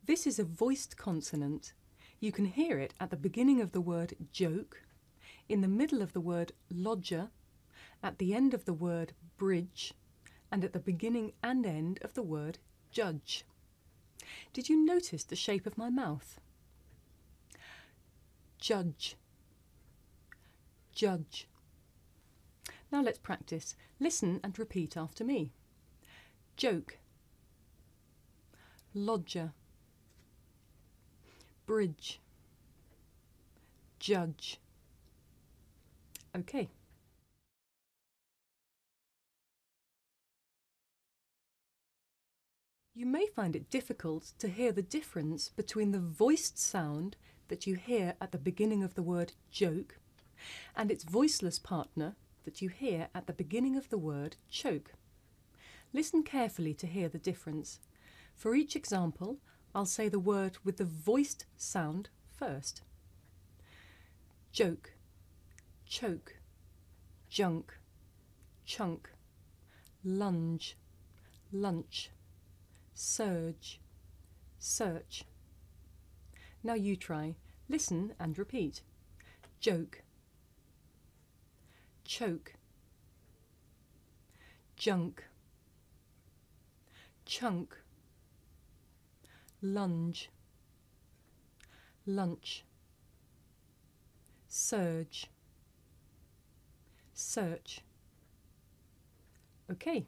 This is a voiced consonant. You can hear it at the beginning of the word joke, in the middle of the word lodger, at the end of the word bridge, and at the beginning and end of the word judge. Did you notice the shape of my mouth? Judge, judge. Now let's practice. Listen and repeat after me. Joke, lodger, bridge, judge. Okay. You may find it difficult to hear the difference between the voiced sound that you hear at the beginning of the word joke and its voiceless partner that you hear at the beginning of the word choke. Listen carefully to hear the difference. For each example, I'll say the word with the voiced sound first. Joke, choke, junk, chunk, lunge, lunch, surge, search. Now you try. Listen and repeat. Joke, choke, junk, chunk, lunge, lunch, surge, search. Okay.